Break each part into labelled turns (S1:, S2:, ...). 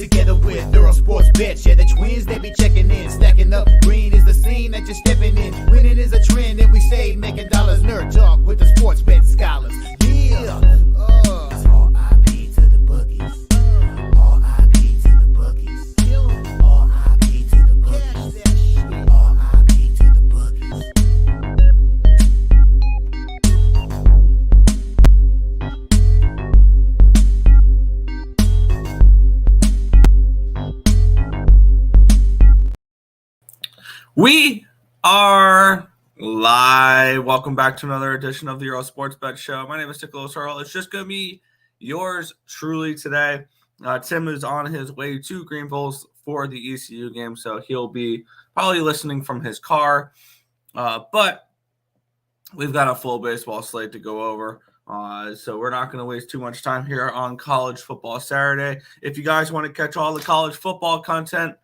S1: together with Earle Sports Bets. Yeah, the twins, they be checking in, stacking up. Green is the scene that you're stepping in. Winning is a trend, and we stay making dollars. Nerd talk with the sports bet scholars. Yeah, it's R.I.P. to the bookies. R.I.P. to the bookies. R.I.P. to the bookies. R.I.P. to the bookies.
S2: We are live. Welcome back to another edition of the Earle Sports Bet Show. My name is Nicholas Earle. It's just going to be yours truly today. Tim is on his way to Greenville for the ECU game, so he'll be probably listening from his car. But we've got a full baseball slate to go over, so we're not going to waste too much time here on College Football Saturday. If you guys want to catch all the college football content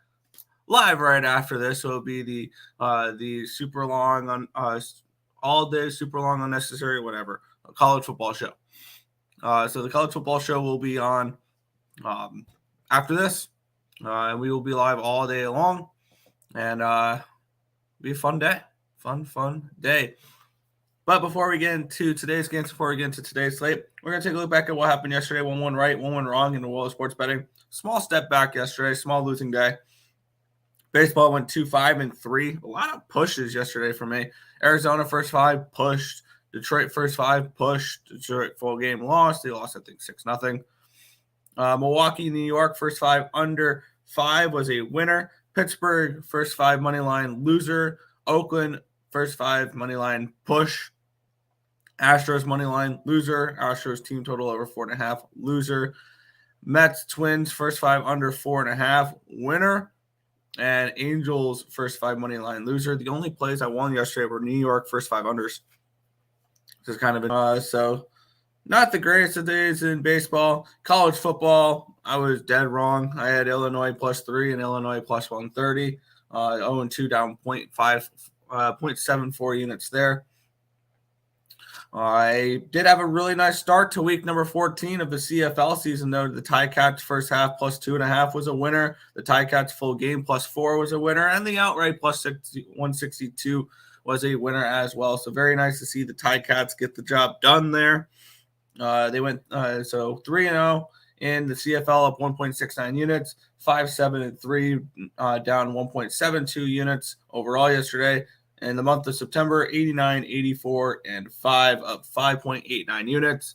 S2: live right after this, so it'll be the super long on all day, super long unnecessary, whatever, a college football show. So the college football show will be on after this, and we will be live all day long, and be a fun day, fun day. But before we get into today's games, before we get into today's slate, we're going to take a look back at what happened yesterday. 1-1 right, 1-1 wrong in the world of sports betting. Small step back yesterday, small losing day. Baseball went 2-5-3. A lot of pushes yesterday for me. Arizona first 5 pushed. Detroit first 5 pushed. Detroit full game lost. They lost, I think, 6-0. Milwaukee, New York first 5 under 5 was a winner. Pittsburgh first 5 money line loser. Oakland first 5 money line push. Astros money line loser. Astros team total over 4.5 loser. Mets Twins first 5 under 4.5 winner. And Angels first 5 money line loser. The only plays I won yesterday were New York first 5 unders. This is kind of so not the greatest of days in baseball. College football, I was dead wrong. I had Illinois +3 and Illinois +130. 0-2 down 0.74 units there. I did have a really nice start to week number 14 of the CFL season, though. The Ticats first half +2.5 was a winner. The Ticats full game +4 was a winner. And the outright +162 was a winner as well. So very nice to see the Ticats get the job done there. They went so 3-0 in the CFL, up 1.69 units, 5-7-3, down 1.72 units overall yesterday. In the month of September, 89, 84, and 5, up 5.89 units.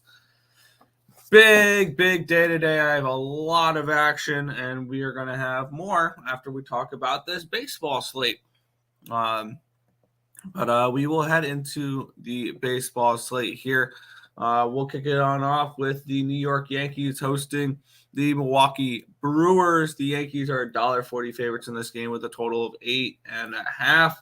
S2: Big day today. I have a lot of action, and we are going to have more after we talk about this baseball slate. But we will head into the baseball slate here. We'll kick it on off with the New York Yankees hosting the Milwaukee Brewers. The Yankees are $1.40 favorites in this game with a total of 8.5.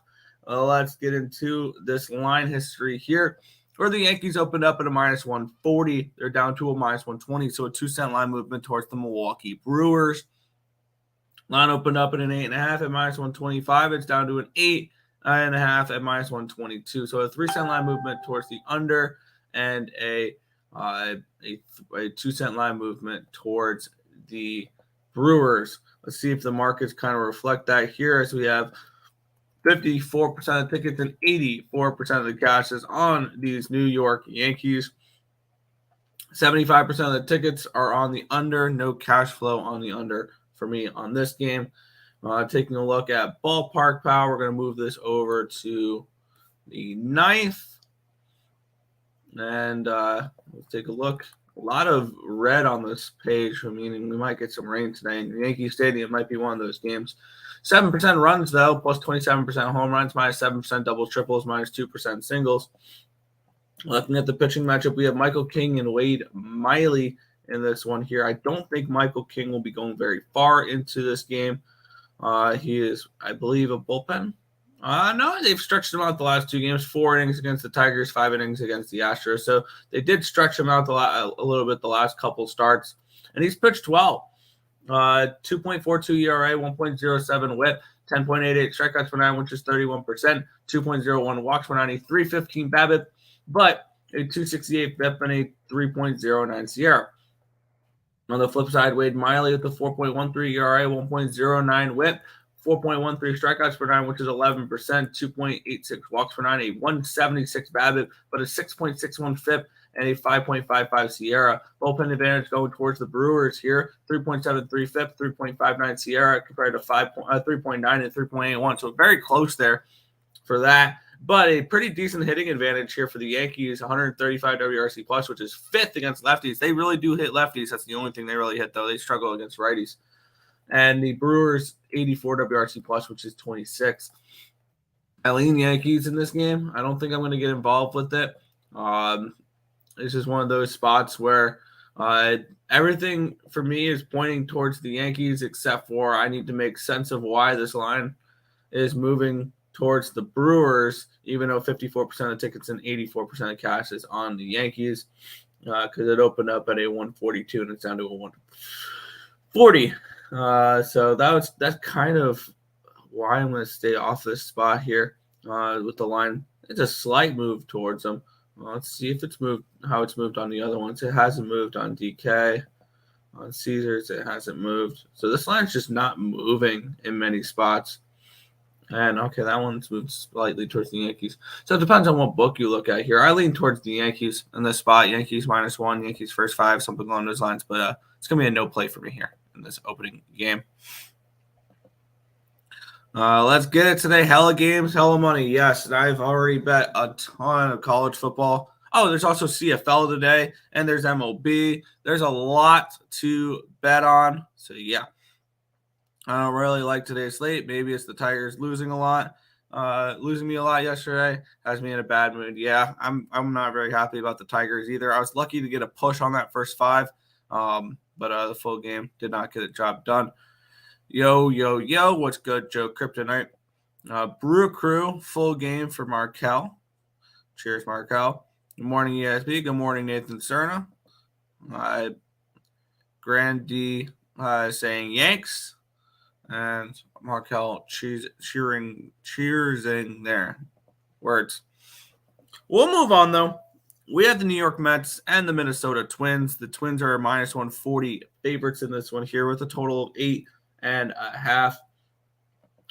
S2: Let's get into this line history here, where the Yankees opened up at a -140. They're down to a -120, so a 2-cent line movement towards the Milwaukee Brewers. Line opened up at an 8.5 at -125. It's down to an 8.5 at -122. So a 3-cent line movement towards the under, and a 2-cent line movement towards the Brewers. Let's see if the markets kind of reflect that here, as we have 54% of tickets and 84% of the cash is on these New York Yankees. 75% of the tickets are on the under. No cash flow on the under for me on this game. Taking a look at ballpark power, we're going to move this over to the 9th. And we'll take a look. A lot of red on this page, meaning we might get some rain today. And Yankee Stadium might be one of those games. 7% runs, though, plus 27% home runs, -7% doubles, triples, -2% singles. Looking at the pitching matchup, we have Michael King and Wade Miley in this one here. I don't think Michael King will be going very far into this game. He is, I believe, a bullpen. No, they've stretched him out the last 2 games, 4 innings against the Tigers, 5 innings against the Astros. So they did stretch him out a little bit the last couple starts, and he's pitched well. 2.42 ERA, 1.07 WHIP, 10.88 strikeouts per 9, which is 31%, 2.01 walks per 90, 315 BABIP, but a 268 BIP and a 3.09 SIERA. On the flip side, Wade Miley with the 4.13 ERA, 1.09 whip, 4.13 strikeouts per nine, which is 11%, 2.86 walks per nine, a 176 BABIP, but a 6.61 FIP, and a 5.55 Sierra. Bullpen advantage going towards the Brewers here, 3.73 FIP, 3.59 Sierra compared to 3.9 and 3.81. So very close there for that. But a pretty decent hitting advantage here for the Yankees, 135 WRC plus, which is fifth against lefties. They really do hit lefties. That's the only thing they really hit, though. They struggle against righties. And the Brewers, 84 WRC plus, which is 26. I lean Yankees in this game. I don't think I'm going to get involved with it. This is one of those spots where everything for me is pointing towards the Yankees, except for I need to make sense of why this line is moving towards the Brewers, even though 54% of tickets and 84% of cash is on the Yankees, because it opened up at a 142 and it's down to a 140. So that's kind of why I'm going to stay off this spot here with the line. It's a slight move towards them. Let's see if it's moved, how it's moved on the other ones. It hasn't moved on DK. On Caesars, it hasn't moved. So this line's just not moving in many spots. And, okay, that one's moved slightly towards the Yankees. So it depends on what book you look at here. I lean towards the Yankees in this spot. Yankees -1, Yankees first 5, something along those lines. But it's going to be a no play for me here in this opening game. Let's get it today. Hella games, hella money. Yes, and I've already bet a ton of college football. Oh, there's also CFL today, and there's MLB. There's a lot to bet on. So, yeah. I don't really like today's slate. Maybe it's the Tigers losing me a lot yesterday. Has me in a bad mood. Yeah, I'm not very happy about the Tigers either. I was lucky to get a push on that first 5, but the full game did not get the job done. Yo, what's good, Joe Kryptonite? Brew Crew, full game for Markel. Cheers, Markel. Good morning, ESB. Good morning, Nathan Cerna. Grandy saying Yanks. And Markel cheersing there. Words. We'll move on, though. We have the New York Mets and the Minnesota Twins. The Twins are -140 favorites in this one here with a total of 8.5.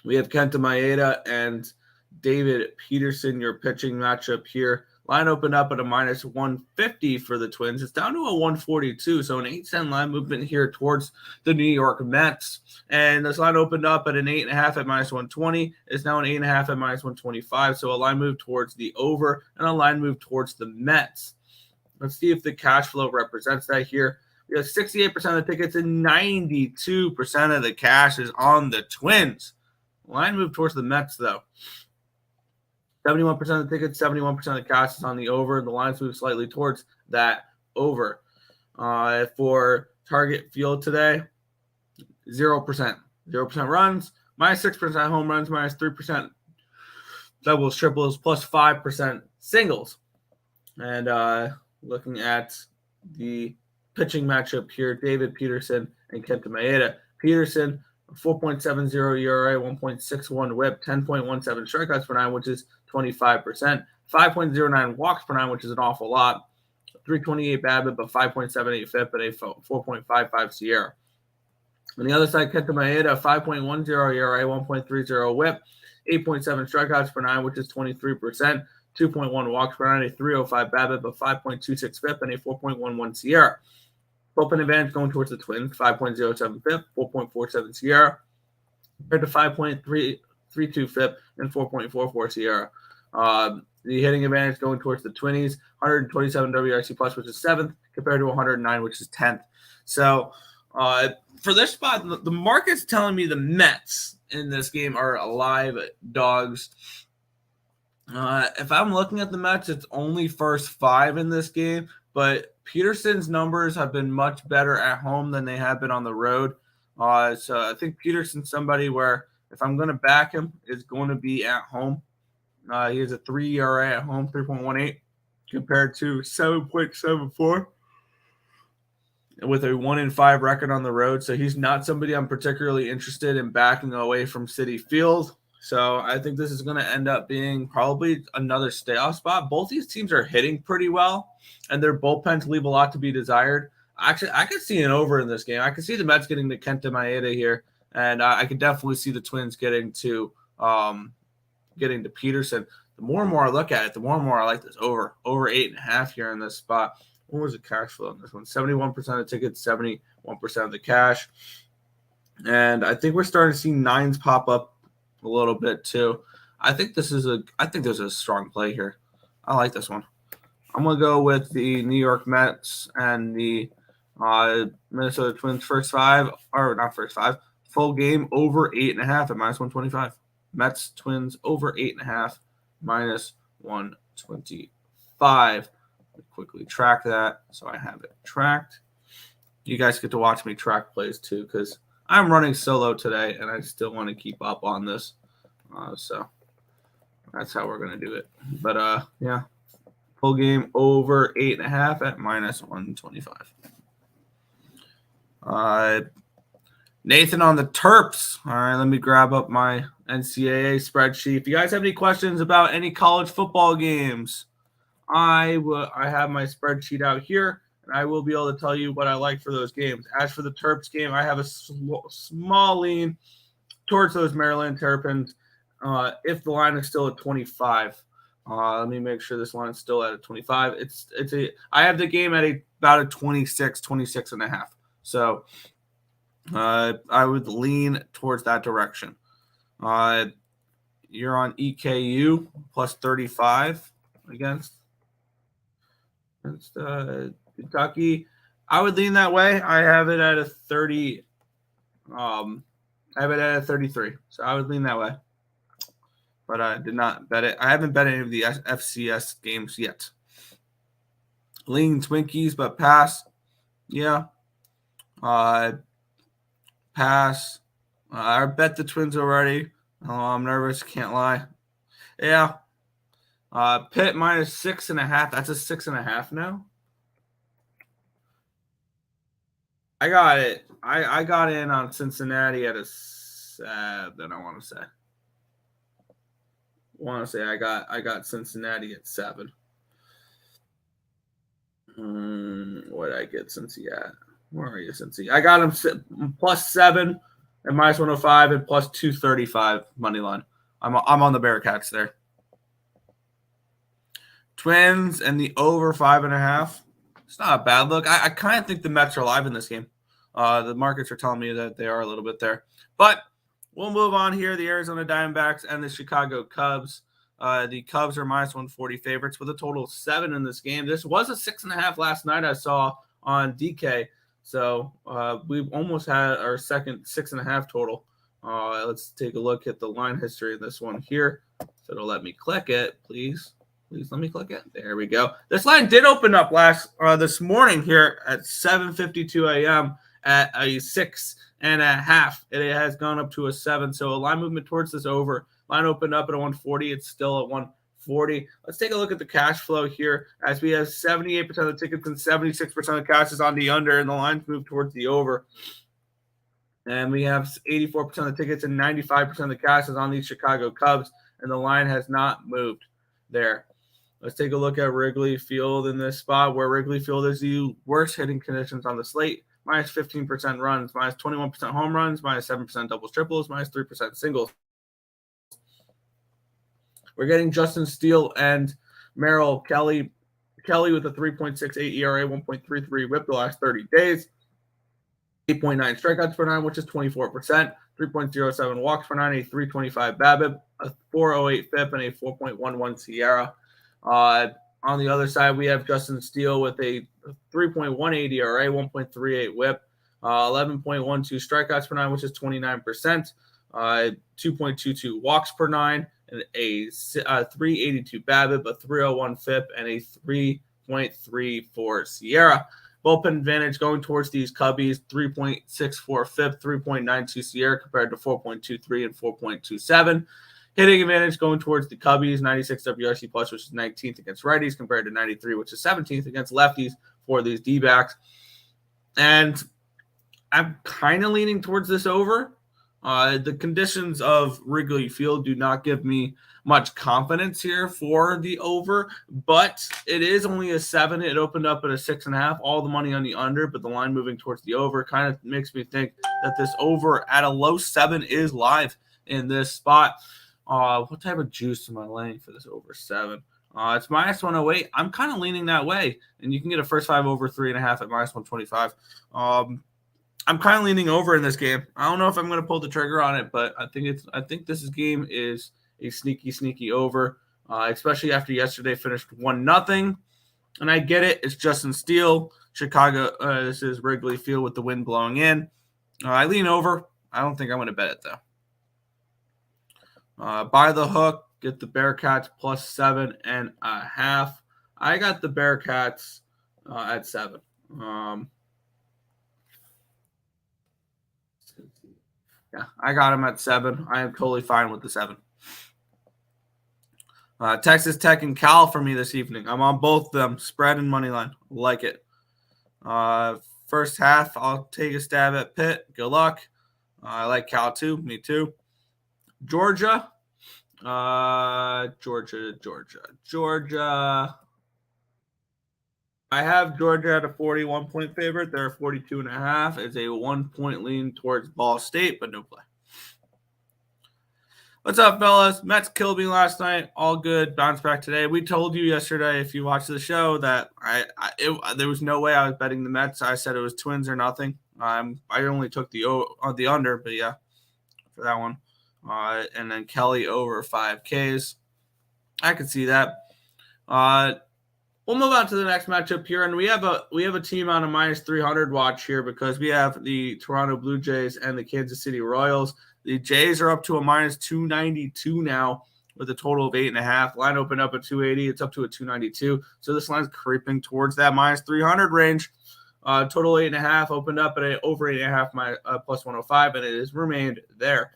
S2: We have Kenta Maeda and David Peterson, your pitching matchup here. Line opened up at a -150 for the Twins. It's down to a 142, so an 8-cent line movement here towards the New York Mets. And this line opened up at an 8.5 at -120. It's now an 8.5 at -125, so a line move towards the over and a line move towards the Mets. Let's see if the cash flow represents that here. We have 68% of the tickets and 92% of the cash is on the Twins. Line move towards the Mets, though. 71% of the tickets, 71% of the cash is on the over. The lines move slightly towards that over. For target field today, 0%. 0% runs, -6% home runs, -3% doubles, triples, +5% singles. And looking at the pitching matchup here, David Peterson and Kenta Maeda. Peterson, 4.70 ERA, 1.61 whip, 10.17 strikeouts per nine, which is 25%, 5.09 walks per nine, which is an awful lot, 328 BABIP, but 5.78 FIP, and a 4.55 Sierra. On the other side, Kenta Maeda, 5.10 ERA, 1.30 whip, 8.7 strikeouts per nine, which is 23%, 2.1 walks per nine, a 305 BABIP, but 5.26 FIP, and a 4.11 Sierra. Bullpen advantage going towards the Twins, 5.07 FIP, 4.47 Sierra, compared to 5.32 FIP and 4.44 Sierra. The hitting advantage going towards the Twinnies, 127 WRC plus, which is 7th, compared to 109, which is 10th. So for this spot, the market's telling me the Mets in this game are live dogs. If I'm looking at the Mets, it's only first 5 in this game, but Peterson's numbers have been much better at home than they have been on the road. So I think Peterson's somebody where if I'm going to back him, it's going to be at home. He has a 3 ERA at home, 3.18, compared to 7.74 with a 1-5 record on the road. So he's not somebody I'm particularly interested in backing away from Citi Field. So I think this is going to end up being probably another stay-off spot. Both these teams are hitting pretty well, and their bullpens leave a lot to be desired. Actually, I could see an over in this game. I could see the Mets getting to Kenta Maeda here, and I could definitely see the Twins getting to Peterson. The more and more I look at it, the more and more I like this over 8.5 here in this spot. What was the cash flow on this one? 71% of tickets, 71% of the cash. And I think we're starting to see nines pop up a little bit too. I think there's a strong play here. I like this one. I'm gonna go with the New York Mets and the Minnesota Twins first five, or not first five, full game over 8.5 at -125. Mets Twins over 8.5 -125. Quickly track that so I have it tracked. You guys get to watch me track plays too, because I'm running solo today and I still want to keep up on this. So that's how we're gonna do it. But yeah, full game over 8.5 at -125. Nathan on the Terps. All right, let me grab up my NCAA spreadsheet. If you guys have any questions about any college football games, I have my spreadsheet out here, and I will be able to tell you what I like for those games. As for the Terps game, I have a small lean towards those Maryland Terrapins. If the line is still at 25, let me make sure this line is still at a 25. I have the game at about a 26.5. So I would lean towards that direction. You're on EKU plus 35 against Kentucky. I would lean that way. I have it at a 30. I have it at a 33. So I would lean that way. But I did not bet it. I haven't bet any of the FCS games yet. Lean Twinkies, but pass. Yeah. Pass. I bet the Twins already. Oh, I'm nervous. Can't lie. Yeah. Pitt minus 6.5. That's a 6.5 now. I got it. I got in on Cincinnati at a 7. I want to say I got Cincinnati at 7. What did I get Cincy at? Where are you, Cincy? I got him plus 7 at -105 and plus 235 money line. I'm on the Bearcats there. Twins and the over 5.5. It's not a bad look. I kind of think the Mets are alive in this game. The markets are telling me that they are a little bit there. But we'll move on here. The Arizona Diamondbacks and the Chicago Cubs. The Cubs are -140 favorites with a total of 7 in this game. This was a 6.5 last night I saw on DK. So we've almost had our second 6.5 total. Let's take a look at the line history of this one here. So it'll let me click it, please. Please let me click it. There we go. This line did open up this morning here at 7:52 a.m. at a 6.5. It has gone up to a 7. So a line movement towards this over. Line opened up at a 140. It's still at 140. Let's take a look at the cash flow here, as we have 78% of the tickets and 76% of the cash is on the under, and the lines move towards the over. And we have 84% of the tickets and 95% of the cash is on the Chicago Cubs, and the line has not moved there. Let's take a look at Wrigley Field in this spot, where Wrigley Field is the worst hitting conditions on the slate. -15% runs, -21% home runs, -7% doubles, triples, -3% singles. We're getting Justin Steele and Merrill Kelly. Kelly with a 3.68 ERA, 1.33 WHIP the last 30 days. 8.9 strikeouts per 9, which is 24%. 3.07 walks per 9, a 3.25 BABIP, a 4.08 FIP, and a 4.11 SIERA. On the other side, we have Justin Steele with a 3.18 ERA, 1.38 WHIP, 11.12 strikeouts per 9, which is 29%. 2.22 walks per 9, and a 3.82 BABIP, a 3.01 FIP, and a 3.34 SIERA. Bullpen advantage going towards these Cubbies, 3.64 FIP, 3.92 SIERA compared to 4.23 and 4.27. Hitting advantage going towards the Cubbies, 96 WRC plus, which is 19th against righties compared to 93, which is 17th against lefties for these D-backs. And I'm kind of leaning towards this over. The conditions of Wrigley Field do not give me much confidence here for the over, but it is only a 7. It opened up at a 6.5. All the money on the under, but the line moving towards the over kind of makes me think that this over at a low 7 is live in this spot. What type of juice am I laying for this over 7? It's minus 108. I'm kind of leaning that way, and you can get a first 5 over 3.5 at minus 125. I'm kind of leaning over in this game. I don't know if I'm going to pull the trigger on it, but I think this game is a sneaky over, especially after yesterday finished 1-0. And I get it. It's Justin Steele, Chicago. This is Wrigley Field with the wind blowing in. I lean over. I don't think I'm going to bet it, though. Buy the hook. Get the Bearcats plus 7.5. I got the Bearcats at 7. Yeah, I got him at 7. I am totally fine with the 7. Texas Tech and Cal for me this evening. I'm on both of them. Spread and money line. Like it. First half, I'll take a stab at Pitt. Good luck. I like Cal too. Me too. Georgia. Georgia. I have Georgia at a 41-point favorite. They're 42.5. It's a 1-point lean towards Ball State, but no play. What's up, fellas? Mets killed me last night. All good. Bounce back today. We told you yesterday, if you watched the show, that there was no way I was betting the Mets. I said it was Twins or nothing. I only took the under, but yeah, for that one. And then Kelly over 5 Ks. I could see that. We'll move on to the next matchup here, and we have a team on a minus 300 watch here because we have the Toronto Blue Jays and the Kansas City Royals. The Jays are up to a minus 292 now with a total of 8.5. Line opened up at 280. It's up to a 292. So this line's creeping towards that minus 300 range. Total 8.5 opened up at over 8.5 plus 105, and it has remained there.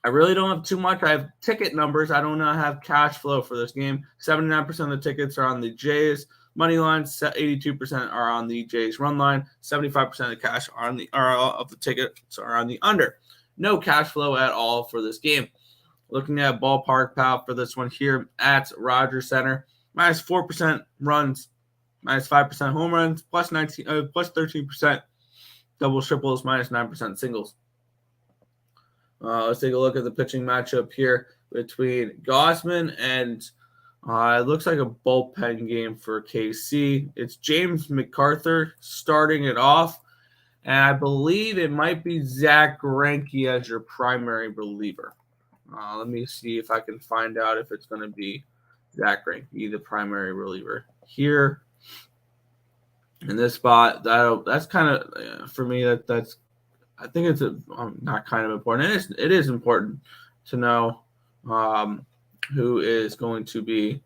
S2: I really don't have too much. I have ticket numbers. I don't have cash flow for this game. 79% of the tickets are on the Jays money line. 82% are on the Jays run line. 75% of the cash of the tickets are on the under. No cash flow at all for this game. Looking at ballpark pal for this one here at Rogers Center, minus 4% runs, minus 5% home runs, plus 13% doubles, triples, minus 9% singles. Let's take a look at the pitching matchup here between Gausman and it looks like a bullpen game for KC. It's James MacArthur starting it off, and I believe it might be Zach Greinke as your primary reliever. Let me see if I can find out if it's going to be Zach Greinke, the primary reliever here in this spot. That's kind of for me. That's I think it's not kind of important. It is important to know who is going to be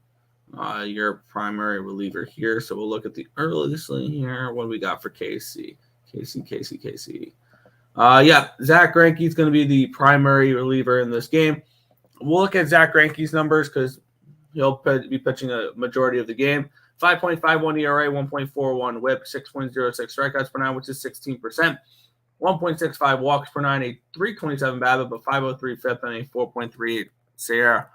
S2: your primary reliever here. So we'll look at the early slate here. What do we got for KC? KC. Yeah, Zach Greinke is going to be the primary reliever in this game. We'll look at Zach Greinke's numbers because he'll be pitching a majority of the game. 5.51 ERA, 1.41 WHIP, 6.06 strikeouts per 9, which is 16%. 1.65 walks per 9, a 3.27 BABIP, a 5.03 FIP, and a 4.38 SIERA.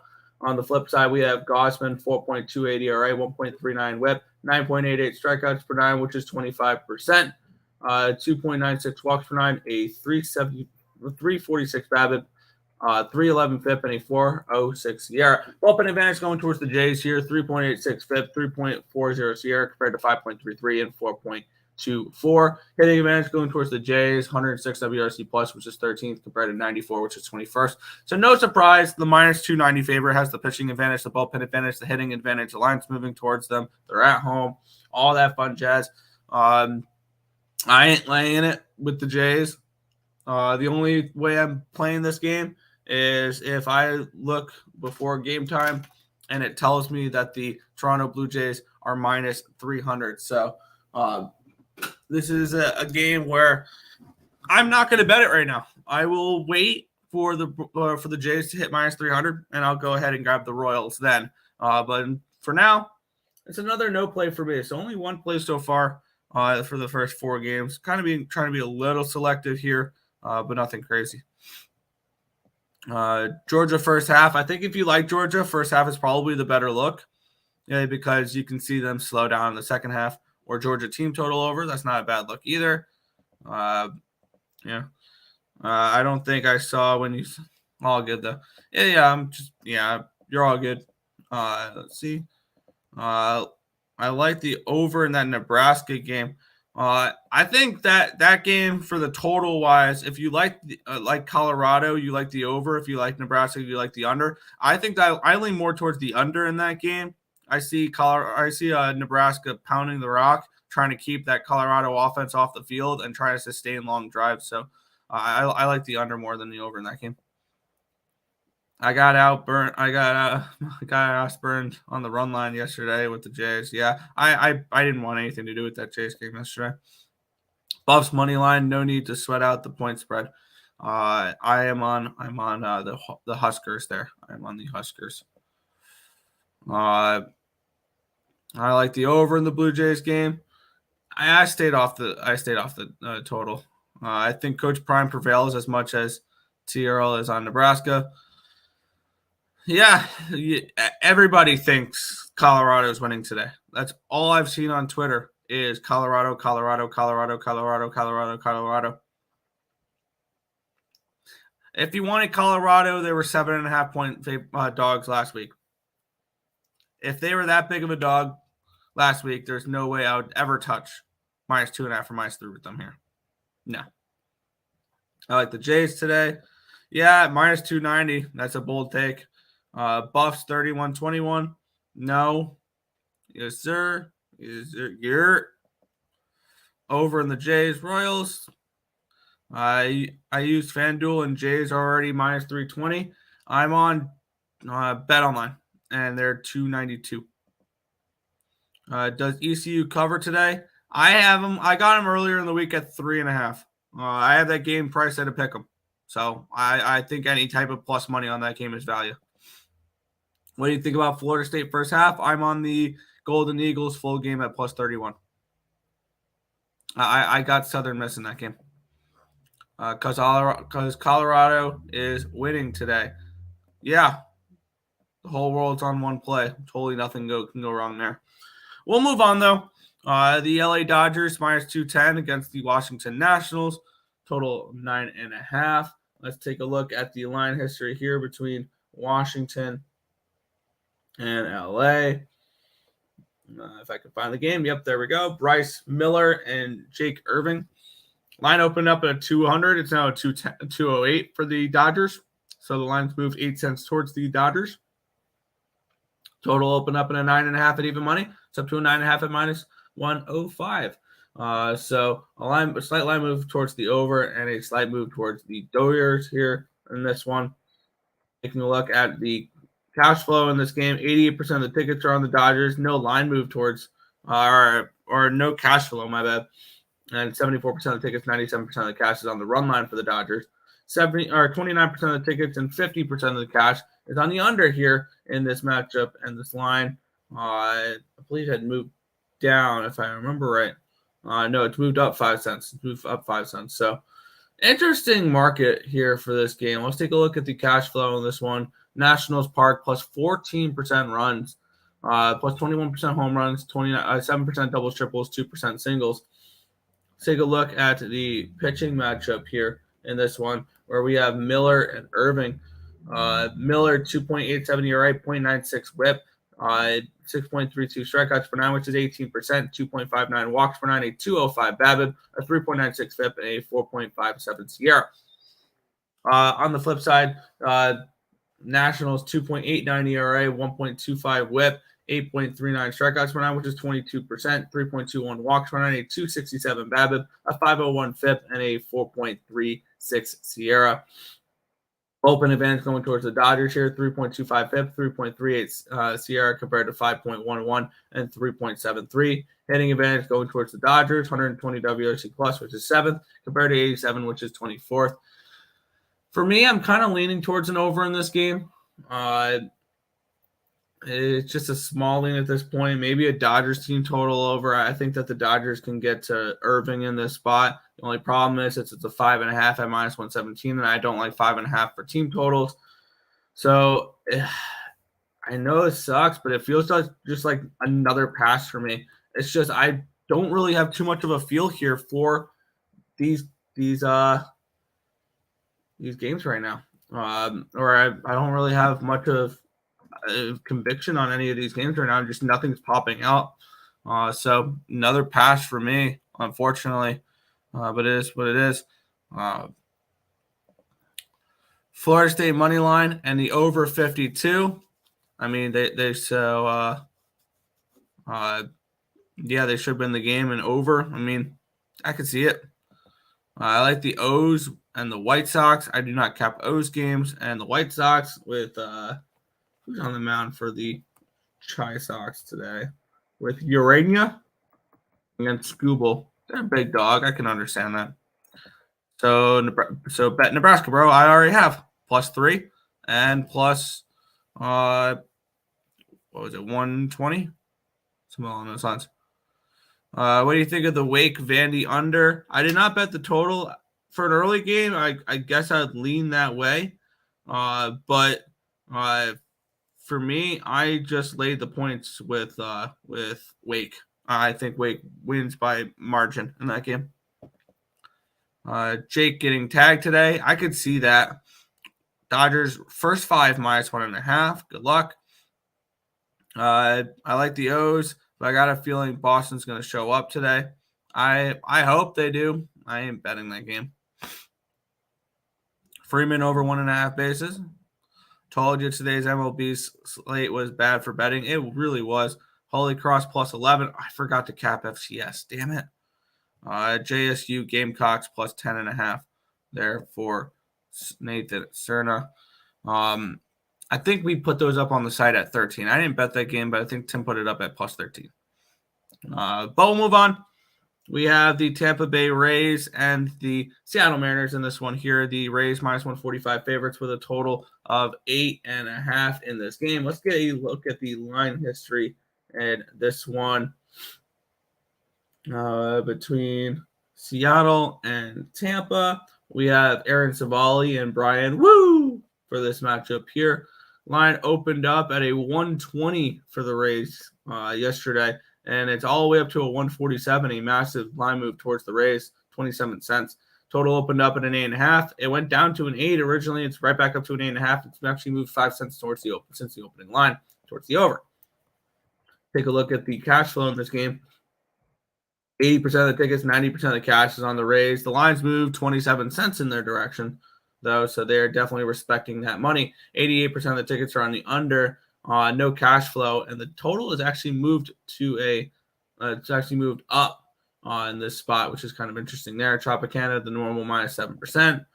S2: On the flip side, we have Gausman, 4.28 ERA, 1.39 WHIP, 9.88 strikeouts per 9, which is 25%. 2.96 walks per 9, a 3.46 BABIP, 3.11 FIP, and a 4.06 SIERA. Bullpen advantage going towards the Jays here, 3.86 FIP, 3.40 SIERA compared to 5.33 and 4.24. Hitting advantage going towards the Jays, 106 WRC plus, which is 13th, compared to 94, which is 21st. So no surprise, the minus 290 favorite has the pitching advantage, the bullpen advantage, the hitting advantage. The line's moving towards them. They're at home. All that fun jazz. I ain't laying it with the Jays. The only way I'm playing this game is if I look before game time and it tells me that the Toronto Blue Jays are minus 300. So this is a game where I'm not going to bet it right now. I will wait for the Jays to hit minus 300, and I'll go ahead and grab the Royals then. But for now, it's another no play for me. It's only one play so far for the first 4 games. Trying to be a little selective here but nothing crazy. Georgia first half. I think if you like Georgia, first half is probably the better look, because you can see them slow down in the second half. Or Georgia team total over. That's not a bad look either. I don't think I saw when you all good though. You're all good. Let's see. I like the over in that Nebraska game. I think that game for the total wise, if you like Colorado, you like the over. If you like Nebraska, you like the under. I think that I lean more towards the under in that game. I see Nebraska pounding the rock, trying to keep that Colorado offense off the field and trying to sustain long drives. So I like the under more than the over in that game. I got ass burned on the run line yesterday with the Jays. Yeah, I didn't want anything to do with that Jays game yesterday. Buffs money line, no need to sweat out the point spread. I'm on the Huskers there. I'm on the Huskers. I like the over in the Blue Jays game. I stayed off the total. I think Coach Prime prevails as much as T. Earle is on Nebraska. Yeah, everybody thinks Colorado is winning today. That's all I've seen on Twitter is Colorado. If you wanted Colorado, they were 7.5 point dogs last week. If they were that big of a dog last week, there's no way I would ever touch -2.5 or -3 with them here. No. I like the Jays today. Yeah, -290. That's a bold take. Buffs 31-21. No. Yes, sir. You're over in the Jays Royals. I used FanDuel and Jays already -320. I'm on Bet Online and they're 292. Does ECU cover today? I have them. I got them earlier in the week at 3.5. I have that game priced at a pick 'em. So I think any type of plus money on that game is value. What do you think about Florida State first half? I'm on the Golden Eagles full game at +31. I got Southern Miss in that game because Colorado is winning today. Yeah, the whole world's on one play. Totally nothing can go wrong there. We'll move on, though. The LA Dodgers -210 against the Washington Nationals. Total 9.5. Let's take a look at the line history here between Washington and LA. If I can find the game. Yep, there we go. Bryce Miller and Jake Irving. Line opened up at 200. It's now at 208 for the Dodgers. So the line's moved 8 cents towards the Dodgers. Total opened up in a 9.5 at even money. It's up to a 9.5 at -105. So a slight line move towards the over and a slight move towards the Dodgers here in this one. Taking a look at the cash flow in this game, 88% of the tickets are on the Dodgers. No line move towards or no cash flow, my bad. And 74% of the tickets, 97% of the cash is on the run line for the Dodgers. 29% of the tickets and 50% of the cash is on the under here in this matchup and this line. I believe it had moved down, if I remember right. No, it's moved up 5 cents. It's moved up 5 cents. So interesting market here for this game. Let's take a look at the cash flow in this one. Nationals Park plus 14% runs, plus 21% home runs, 7% doubles, triples, 2% singles. Let's take a look at the pitching matchup here in this one, where we have Miller and Irving. Miller 2.87 ERA, 0.96 WHIP, 6.32 strikeouts per 9, which is 18%, 2.59 walks per 9, a 2.05 BABIP, a 3.96 FIP, and a 4.57 SIERA. On the flip side, Nationals 2.89 ERA, 1.25 WHIP, 8.39 strikeouts per 9, which is 22%, 3.21 walks per 9, a 2.67 BABIP, a 5.01 FIP, and a 4.36 SIERA. Open advantage going towards the Dodgers here, 3.25 FIP, 3.38 SIERA compared to 5.11 and 3.73. Hitting advantage going towards the Dodgers, 120 WRC plus, which is 7th, compared to 87, which is 24th. For me, I'm kind of leaning towards an over in this game. It's just a small lean at this point. Maybe a Dodgers team total over. I think that the Dodgers can get to Irving in this spot. The only problem is it's a 5.5 at -117, and I don't like 5.5 for team totals. So I know it sucks, but it feels like just like another pass for me. It's just I don't really have too much of a feel here for these games right now, or I don't really have much of conviction on any of these games right now. Just nothing's popping out. So another pass for me, unfortunately. But it is what it is. Florida State money line and the over 52. I mean, they yeah, they should win the game and over. I mean, I could see it. I like the O's and the White Sox. I do not cap O's games and the White Sox with who's on the mound for the Chi Sox today? With Urania against Scooble. They're a big dog. I can understand that. So bet Nebraska, bro. I already have +3 and plus what was it, 120? Something along those lines. What do you think of the Wake Vandy under? I did not bet the total for an early game. I guess I'd lean that way. But for me, I just laid the points with Wake. I think Wake wins by margin in that game. Jake getting tagged today. I could see that. Dodgers first 5 -1.5. Good luck. I like the O's, but I got a feeling Boston's going to show up today. I hope they do. I ain't betting that game. Freeman over 1.5 bases. Told you today's MLB slate was bad for betting. It really was. Holy Cross +11. I forgot to cap FCS. Damn it. JSU Gamecocks +10.5 there for Nathan Cerna. I think we put those up on the site at 13. I didn't bet that game, but I think Tim put it up at +13. But we'll move on. We have the Tampa Bay Rays and the Seattle Mariners in this one here. The Rays -145 favorites with a total of 8.5 in this game. Let's get a look at the line history and this one between Seattle and Tampa. We have Aaron Savali and Brian Woo for this matchup here. Line opened up at a 120 for the Rays yesterday, and it's all the way up to a 147, a massive line move towards the Rays, 27 cents. Total opened up at an 8.5. It went down to an 8 originally. It's right back up to an 8.5. It's actually moved 5 cents towards the since the opening line towards the over. Take a look at the cash flow in this game. 80% of the tickets, 90% of the cash is on the Rays. The lines moved 27 cents in their direction, though, so they're definitely respecting that money. 88% of the tickets are on the under, no cash flow, and the total is actually moved to up in this spot, which is kind of interesting there. Tropicana, the normal -7%.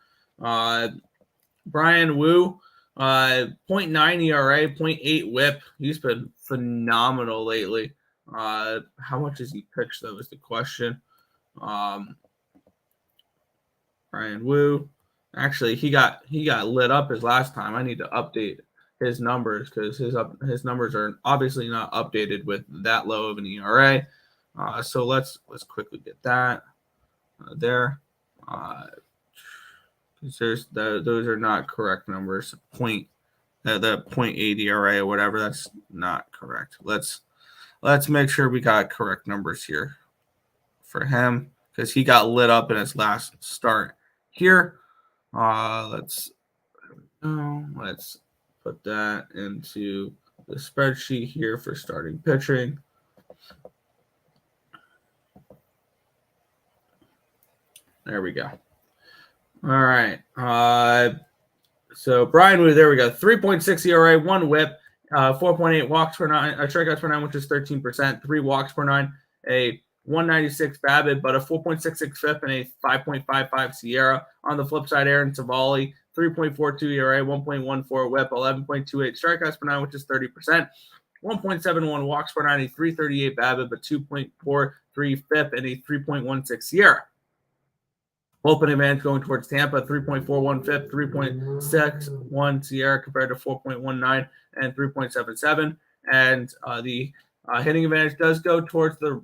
S2: Brian Woo, 0.9 ERA, 0.8 WHIP. He's been phenomenal lately. How much has he pitched, though, is the question. Brian Woo. Actually, he got lit up his last time. I need to update his numbers because his numbers are obviously not updated with that low of an ERA. So let's quickly get that there. Those are not correct numbers. The 0.8 ERA or whatever, that's not correct. Let's make sure we got correct numbers here for him because he got lit up in his last start here. Let's put that into the spreadsheet here for starting pitching. There we go. All right. So Brian Woo, there we go. 3.6 ERA, 1 WHIP, 4.8 walks per 9, strikeouts per 9, which is 13%, 3 walks per 9, a 196 BABIP, but a 4.66 FIP and a 5.55 Sierra. On the flip side, Aaron Savali, 3.42 ERA, 1.14 WHIP, 11.28 strikeouts per 9, which is 30%, 1.71 walks per 9, a 338 BABIP, a 2.43 FIP, and a 3.16 Sierra. Open advantage going towards Tampa, 3.41 FIP, 3.61 Sierra compared to 4.19 and 3.77. and the hitting advantage does go towards the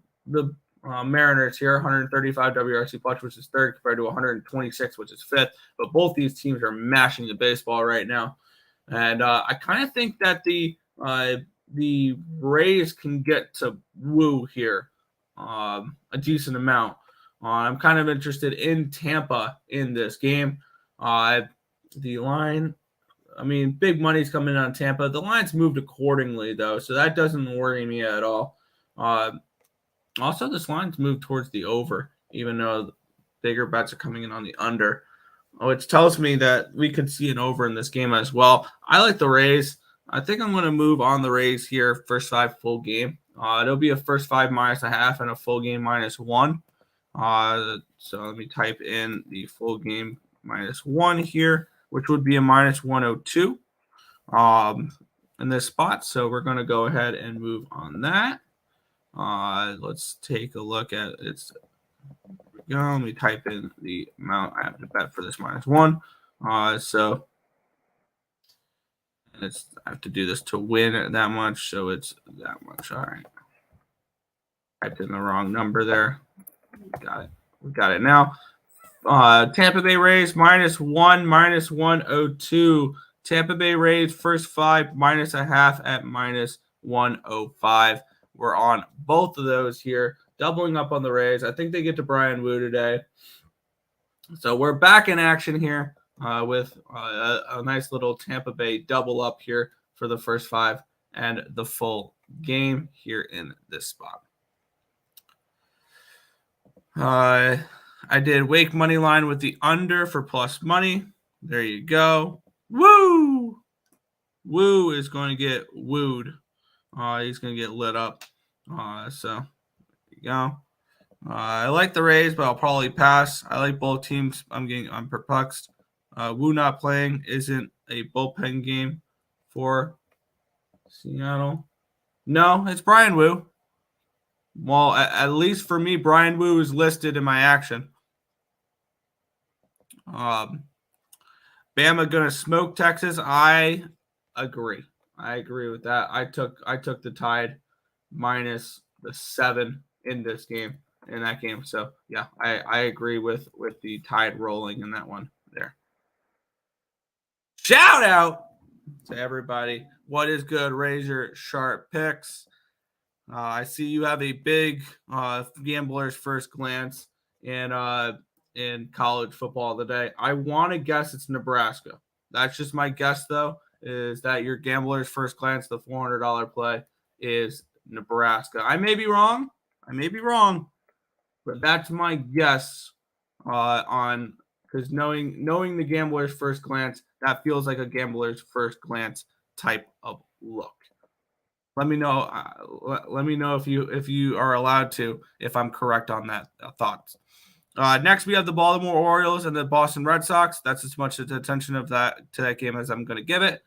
S2: Mariners here, 135 WRC plus, which is third, compared to 126, which is fifth. But both these teams are mashing the baseball right now, and I kind of think that the Rays can get to woo here a decent amount. I'm kind of interested in Tampa in this game. The line, I mean, big money's coming on Tampa. The line's moved accordingly, though, so that doesn't worry me at all. Also, this line's moved towards the over, even though bigger bets are coming in on the under, which tells me that we could see an over in this game as well. I like the Rays. I think I'm going to move on the Rays here, first 5 full game. It'll be a first 5 -1/2 and a full game -1. So let me type in the full game -1 here, which would be a -102 in this spot. So we're going to go ahead and move on that. Let's take a look at it. Let me type in the amount I have to bet for this -1. So I have to do this to win that much, so it's that much. All right. Typed in the wrong number there. We got it now. Tampa Bay Rays -1, -102. Tampa Bay Rays first 5 -1/2 at -105. We're on both of those here, doubling up on the Rays. I think they get to Brian Wu today. So we're back in action here with a nice little Tampa Bay double up here for the first 5 and the full game here in this spot. I did Wake money line with the under for plus money. There you go. Woo! Woo is going to get wooed. He's going to get lit up. So there you go. I like the Rays, but I'll probably pass. I like both teams. I'm perplexed. Woo not playing isn't a bullpen game for Seattle. No, it's Brian Wu. Well, at least for me, Brian Wu is listed in my action. Bama gonna smoke Texas. I agree. I agree with that. I took the Tide -7 in this game, in that game. So yeah, I agree with the Tide rolling in that one there. Shout out to everybody. What is good? Razor Sharp Picks. I see you have a big gambler's first glance in college football today. I want to guess it's Nebraska. That's just my guess, though, is that your gambler's first glance, the $400 play, is Nebraska. I may be wrong, but that's my guess on, because knowing the gambler's first glance, that feels like a gambler's first glance type of look. Let me know. Let me know if you are allowed to, if I'm correct on that thoughts. Next, we have the Baltimore Orioles and the Boston Red Sox. That's as much attention to that game as I'm going to give it.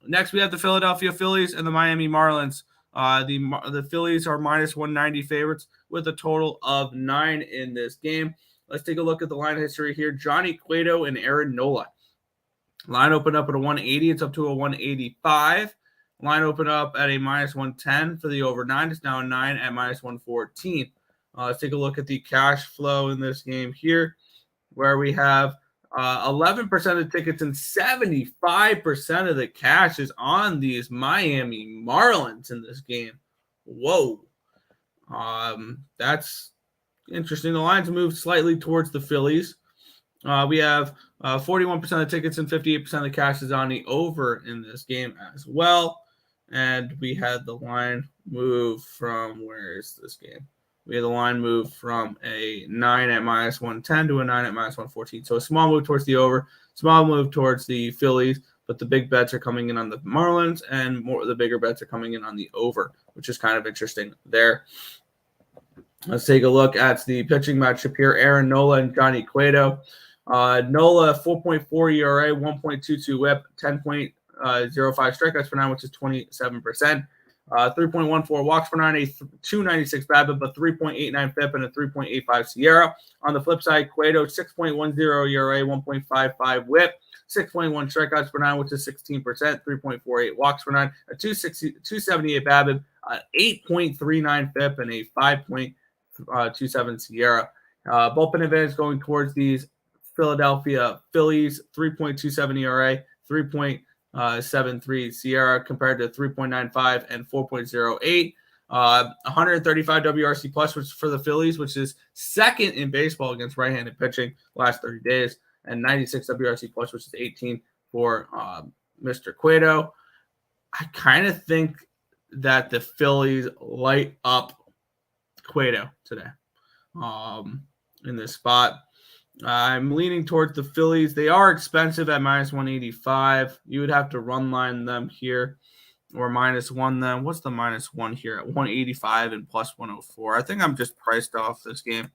S2: Next, we have the Philadelphia Phillies and the Miami Marlins. The Phillies are -190 favorites with a total of 9 in this game. Let's take a look at the line history here. Johnny Cueto and Aaron Nola. Line opened up at a 180. It's up to a 185. Line opened up at a -110 for the over 9. It's now a 9 at -114. Let's take a look at the cash flow in this game here, where we have 11% of the tickets and 75% of the cash is on these Miami Marlins in this game. Whoa. That's interesting. The lines moved slightly towards the Phillies. We have 41% of the tickets and 58% of the cash is on the over in this game as well. And we had the line move from, where is this game? We had the line move from a 9 at -110 to a 9 at -114. So a small move towards the over, small move towards the Phillies, but the big bets are coming in on the Marlins, and the bigger bets are coming in on the over, which is kind of interesting there. Let's take a look at the pitching matchup here. Aaron Nola and Johnny Cueto. Nola, 4.4 ERA, 1.22 whip, 10.05 strikeouts per 9, which is 27%. 3.14 walks per nine, a 296 BABIP, a 3.89 FIP, and a 3.85 SIERA. On the flip side, Cueto, 6.10 ERA, 1.55 WHIP, 6.1 strikeouts per nine, which is 16%, 3.48 walks per nine, a 278 BABIP, 8.39 FIP, and a 5.27 SIERA. Bullpen advantage going towards these Philadelphia Phillies, 3.27 ERA, 3.73 SIERA compared to 3.95 and 4.08. 135 WRC plus, which for the Phillies, which is second in baseball against right-handed pitching last 30 days, and 96 WRC plus, which is 18 for Mr. Cueto. I kind of think that the Phillies light up Cueto today in this spot. I'm leaning towards the Phillies. They are expensive at minus 185. You would have to run line them here or minus one them. What's the minus one here at 185 and plus 104? I think I'm just priced off this game,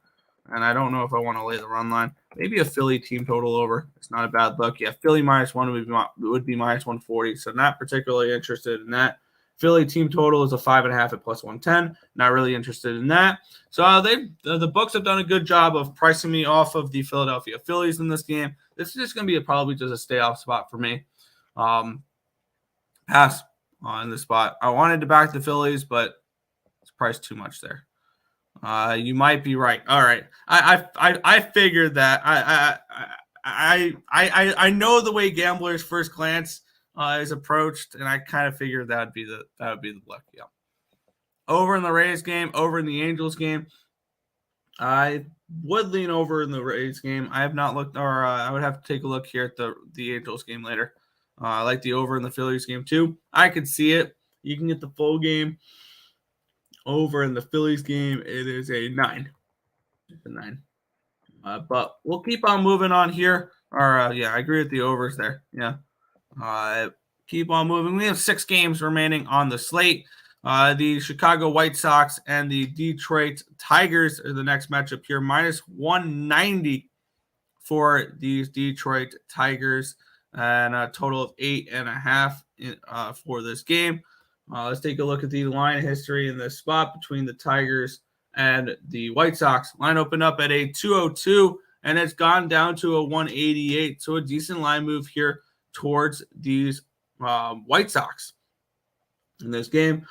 S2: and I don't know if I want to lay the run line. Maybe a Philly team total over. It's not a bad look. Yeah, Philly minus one would be minus 140, so not particularly interested in that. Philly team total is a 5.5 at plus 110. Not really interested in that. So the books have done a good job of pricing me off of the Philadelphia Phillies in this game. This is just going to be probably just a stay off spot for me. Pass in this spot. I wanted to back the Phillies, but it's priced too much there. You might be right. All right. I figured that. I know the way gamblers first glance is approached, and I kind of figured that would be the look. Yeah. Over in the Rays game, over in the Angels game, I would lean over in the Rays game. I have not looked, or I would have to take a look here at the Angels game later. I like the over in the Phillies game too. I could see it. You can get the full game. Over in the Phillies game, it is a 9. It's a 9. But we'll keep on moving on here. Yeah, I agree with the overs there. Yeah. Keep on moving. We have 6 games remaining on the slate. The Chicago White Sox and the Detroit Tigers are the next matchup here. Minus 190 for these Detroit Tigers, and a total of 8.5 for this game. Let's take a look at the line history in this spot between the Tigers and the White Sox. Line opened up at a 202, and it's gone down to a 188. So a decent line move here towards these White Sox in this game.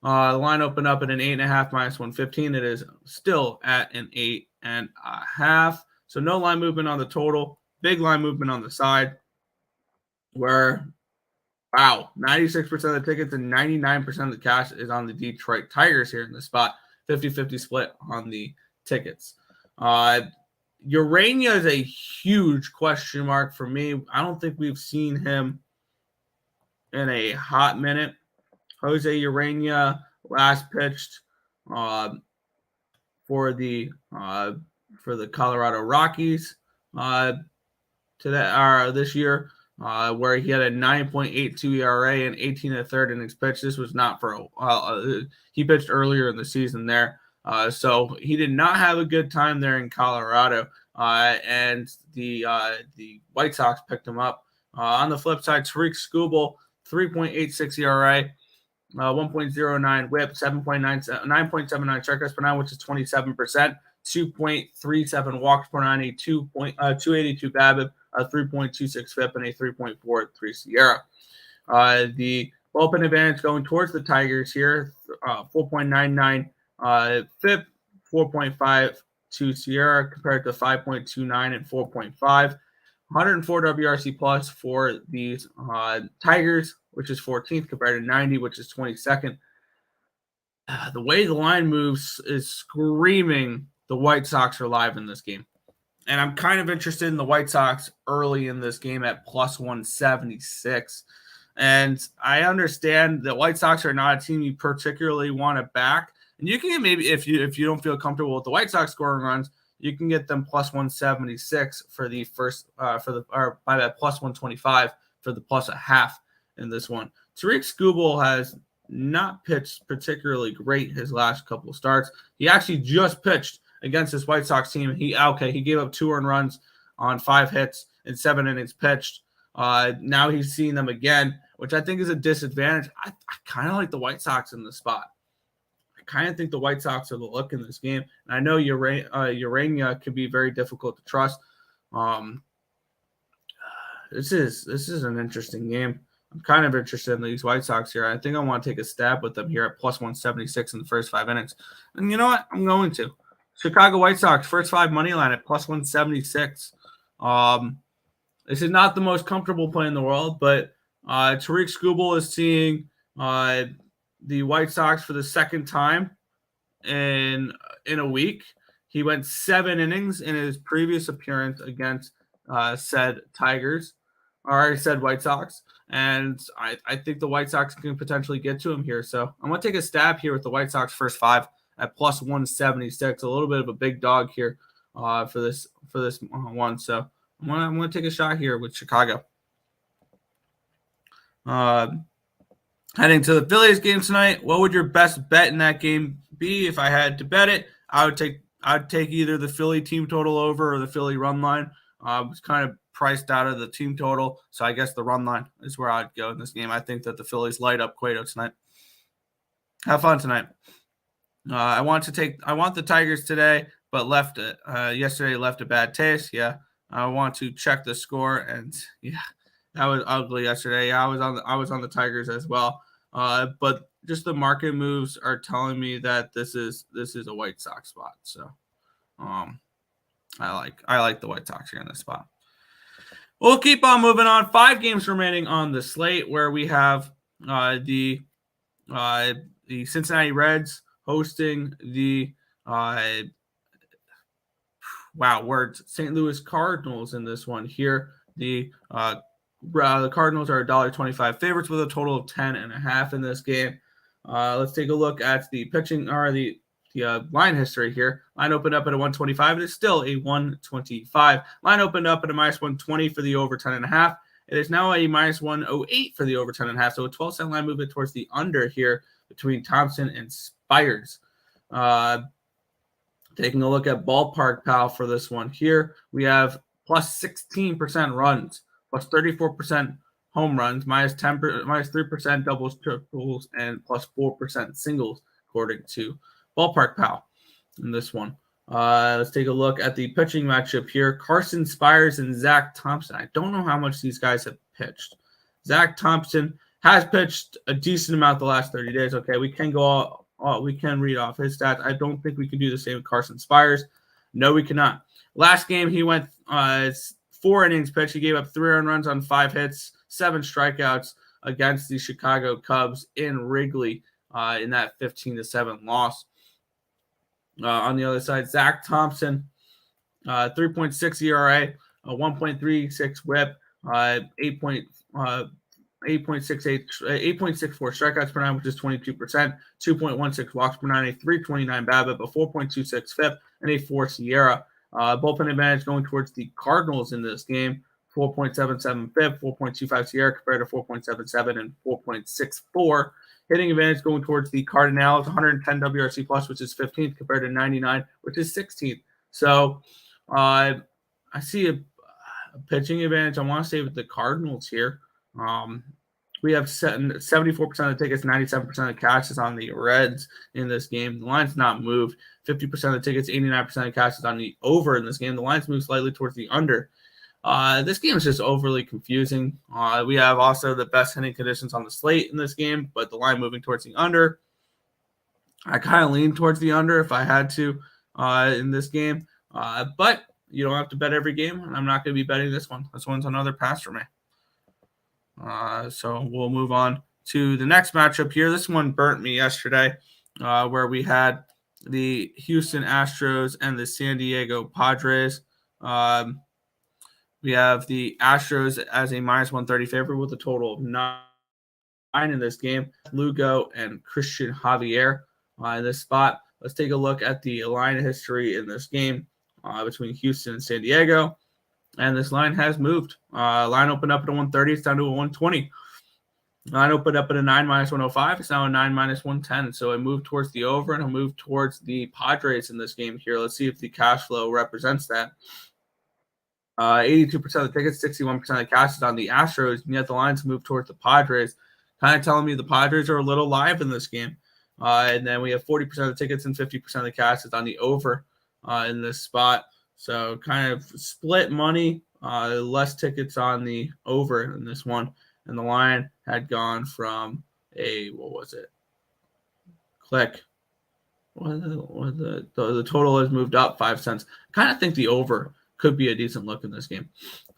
S2: The line opened up at an 8.5 minus 115. It is still at an 8.5. So no line movement on the total. Big line movement on the side. Where, wow, 96% of the tickets and 99% of the cash is on the Detroit Tigers here in this spot. 50-50 split on the tickets. Urania is a huge question mark for me. I don't think we've seen him in a hot minute. Jose Urania last pitched for the Colorado Rockies this year, where he had a 9.82 ERA and 18 1/3 innings pitched. This was not for he pitched earlier in the season there. So he did not have a good time there in Colorado, and the White Sox picked him up. On the flip side, Tariq Skubal, 3.86 ERA, 1.09 WHIP, 9.79 strikeouts per nine, which is 27%, 2.37 walks per nine, 282 BABIP, a 3.26 FIP, and a 3.43 SIERA. The bullpen advantage going towards the Tigers here, 4.99 FIP, 4.52 SIERA compared to 5.29 and 4.5. 104 WRC plus for these Tigers, which is 14th compared to 90, which is 22nd. The way the line moves is screaming the White Sox are live in this game. And I'm kind of interested in the White Sox early in this game at plus 176. And I understand that White Sox are not a team you particularly want to back. And you can get maybe, if you don't feel comfortable with the White Sox scoring runs, you can get them plus 176 for the first or by that plus 125 for the plus a half in this one. Tariq Skubal has not pitched particularly great his last couple of starts. He actually just pitched against this White Sox team. He gave up 2 earned runs on 5 hits and 7 innings pitched. Now he's seeing them again which I think is a disadvantage. I kind of like the White Sox in this spot. I kind of think the White Sox are the look in this game. And I know Urania could be very difficult to trust. This is an interesting game. I'm kind of interested in these White Sox here. I think I want to take a stab with them here at plus 176 in the first 5 innings. And you know what? I'm going to. Chicago White Sox, first 5 money line at plus 176. This is not the most comfortable play in the world, but Tariq Skubal is seeing the White Sox for the second time in a week. He went 7 innings in his previous appearance against said White Sox. And I think the White Sox can potentially get to him here. So I'm going to take a stab here with the White Sox first 5 at plus 176. A little bit of a big dog here for this one. So I'm going to take a shot here with Chicago. Heading to the Phillies game tonight, what would your best bet in that game be? If I had to bet it, I'd take either the Philly team total over or the Philly run line. It's kind of priced out of the team total, so I guess the run line is where I'd go in this game. I think that the Phillies light up Cueto tonight. Have fun tonight. I want the Tigers today, but yesterday left a bad taste. Yeah, I want to check the score, and yeah, that was ugly yesterday. Yeah, I was on the Tigers as well. But just the market moves are telling me that this is a White Sox spot. So, I like the White Sox here in this spot. We'll keep on moving on. 5 games remaining on the slate, where we have the Cincinnati Reds hosting the St. Louis Cardinals in this one here. The Cardinals are $1.25 favorites with a total of 10.5 in this game. Let's take a look at the pitching or the line history here. Line opened up at a 125. It is still a 125. Line opened up at a minus 120 for the over 10.5. It is now a minus 108 for the over 10.5. So a 12-cent line movement towards the under here between Thompson and Spires. Taking a look at Ballpark Pal for this one here, we have plus 16% runs, plus 34% home runs, minus 3% doubles, triples, and plus 4% singles, according to Ballpark Pal in this one. Let's take a look at the pitching matchup here. Carson Spires and Zach Thompson. I don't know how much these guys have pitched. Zach Thompson has pitched a decent amount the last 30 days. Okay, we can we can read off his stats. I don't think we can do the same with Carson Spires. No, we cannot. Last game, he went 4 innings pitched. He gave up 3 earned runs on 5 hits, 7 strikeouts against the Chicago Cubs in Wrigley in that 15-7 loss. On the other side, Zach Thompson, 3.6 ERA, 1.36 WHIP, 8.64 strikeouts per 9, which is 22%, 2.16 walks per 9, a 3.29 BABIP, a 4.26 FIP, and a 4 SIERA. Bullpen advantage going towards the Cardinals in this game, 4.77 FIP, 4.25 SIERA compared to 4.77 and 4.64. Hitting advantage going towards the Cardinals, 110 WRC plus, which is 15th, compared to 99, which is 16th. So I see a pitching advantage. I want to say with the Cardinals here. We have 74% of the tickets, 97% of the cash is on the Reds in this game. The line's not moved. 50% of the tickets, 89% of the cash is on the over in this game. The line's moved slightly towards the under. This game is just overly confusing. We have also the best hitting conditions on the slate in this game, but the line moving towards the under. I kind of lean towards the under if I had to in this game. But you don't have to bet every game, and I'm not going to be betting this one. This one's another pass for me. So we'll move on to the next matchup here. This one burnt me yesterday, where we had the Houston Astros and the San Diego Padres. We have the Astros as a minus 130 favorite with a total of 9 in this game. Lugo and Christian Javier in this spot. Let's take a look at the line history in this game between Houston and San Diego. And this line has moved. Line opened up at a 130. It's down to a 120. Line opened up at a 9 minus 105. It's now a 9 minus 110. So it moved towards the over and it moved towards the Padres in this game here. Let's see if the cash flow represents that. 82% of the tickets, 61% of the cash is on the Astros, and yet the lines move towards the Padres, kind of telling me the Padres are a little live in this game. And then we have 40% of the tickets and 50% of the cash is on the over in this spot. So kind of split money, less tickets on the over in this one. And the line had gone from click. The total has moved up 5 cents. Kind of think the over could be a decent look in this game.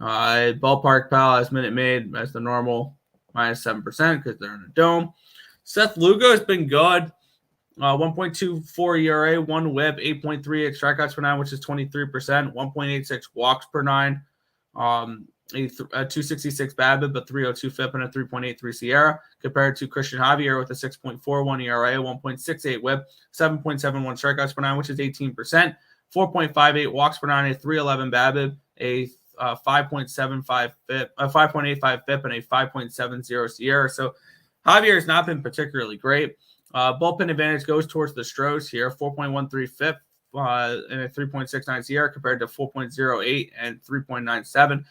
S2: Ballpark Pal has Minute Maid as the normal -7% because they're in a dome. Seth Lugo has been good. 1.24 ERA, 1 WHIP, 8.38 strikeouts per 9, which is 23%, 1.86 walks per 9, a 266 BABIP, but 302 FIP, and a 3.83 SIERA, compared to Christian Javier with a 6.41 ERA, 1.68 WHIP, 7.71 strikeouts per 9, which is 18%, 4.58 walks per 9, a 311 BABIP, a 5.75 FIP, a 5.85 FIP, and a 5.70 SIERA. So Javier has not been particularly great. Bullpen advantage goes towards the Stros here, 4.13 FIP and a 3.69 SIERA compared to 4.08 and 3.97.